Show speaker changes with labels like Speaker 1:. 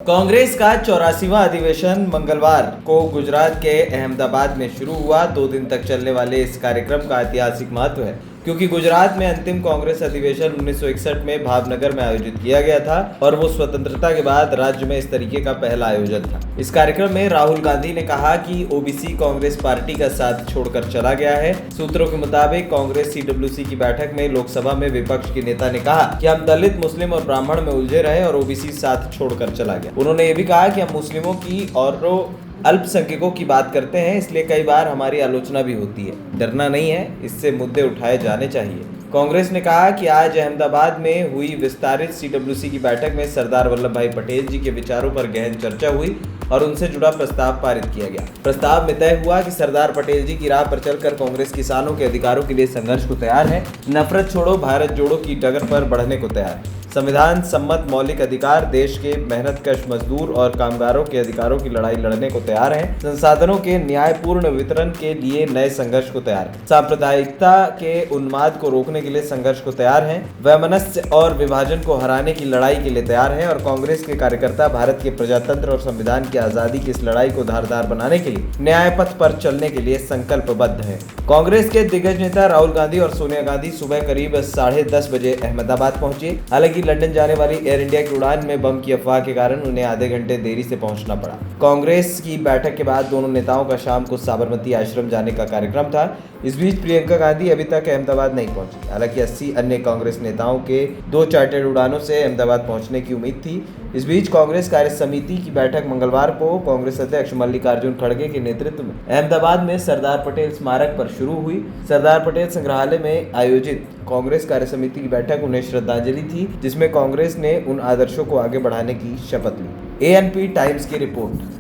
Speaker 1: कांग्रेस का 84वां अधिवेशन मंगलवार को गुजरात के अहमदाबाद में शुरू हुआ। 2 दिन तक चलने वाले इस कार्यक्रम का ऐतिहासिक महत्व है, क्योंकि गुजरात में अंतिम कांग्रेस अधिवेशन 1961 में भावनगर में आयोजित किया गया था और वो स्वतंत्रता के बाद राज्य में इस तरीके का पहला आयोजन था। इस कार्यक्रम में राहुल गांधी ने कहा कि ओबीसी कांग्रेस पार्टी का साथ छोड़कर चला गया है। सूत्रों के मुताबिक कांग्रेस सीडब्ल्यूसी की बैठक में लोकसभा में विपक्ष के नेता ने कहा कि हम दलित, मुस्लिम और ब्राह्मण में उलझे रहे और ओबीसी साथ छोड़कर चला गया। उन्होंने ये भी कहा कि हम मुस्लिमों की और अल्पसंख्यकों की बात करते हैं, इसलिए कई बार हमारी आलोचना भी होती है। डरना नहीं है, इससे मुद्दे उठाए जाने चाहिए। कांग्रेस ने कहा कि आज अहमदाबाद में हुई विस्तारित सीडब्ल्यूसी की बैठक में सरदार वल्लभ भाई पटेल जी के विचारों पर गहन चर्चा हुई और उनसे जुड़ा प्रस्ताव पारित किया गया। प्रस्ताव में तय हुआ कि सरदार पटेल जी की राह पर चलकर कांग्रेस किसानों के अधिकारों के लिए संघर्ष को तैयार है, नफरत छोड़ो भारत जोड़ो की डगर पर बढ़ने को तैयार है। संविधान सम्मत मौलिक अधिकार, देश के मेहनतकश मजदूर और कामगारों के अधिकारों की लड़ाई लड़ने को तैयार है। संसाधनों के न्यायपूर्ण वितरण के लिए नए संघर्ष को तैयार है। सांप्रदायिकता के उन्माद को रोकने के लिए संघर्ष को तैयार है। वैमनस्य और विभाजन को हराने की लड़ाई के लिए तैयार है और कांग्रेस के कार्यकर्ता भारत के प्रजातंत्र और संविधान की आजादी की इस लड़ाई को धारदार बनाने के लिए न्याय पथ पर चलने के लिए संकल्पबद्ध है। कांग्रेस के दिग्गज नेता राहुल गांधी और सोनिया गांधी सुबह करीब 10:30 बजे अहमदाबाद पहुंचे। हालांकि लंदन जाने वाली एयर इंडिया की उड़ान में बम की अफवाह के कारण उन्हें आधे घंटे देरी से पहुंचना पड़ा। कांग्रेस की बैठक के बाद दोनों नेताओं का शाम को साबरमती आश्रम जाने का कार्यक्रम था। इस बीच प्रियंका गांधी अभी तक अहमदाबाद नहीं पहुंची। हालांकि 80 अन्य कांग्रेस नेताओं के 2 चार्टर्ड उड़ानों से अहमदाबाद पहुंचने की उम्मीद थी। इस बीच कांग्रेस कार्य समिति की बैठक मंगलवार को कांग्रेस अध्यक्ष मल्लिकार्जुन खड़गे के नेतृत्व में अहमदाबाद में सरदार पटेल स्मारक पर शुरू हुई। सरदार पटेल संग्रहालय में आयोजित कांग्रेस कार्य समिति की बैठक उन्हें श्रद्धांजलि थी, जिसमें कांग्रेस ने उन आदर्शों को आगे बढ़ाने की शपथ ली। एएनपी टाइम्स की रिपोर्ट।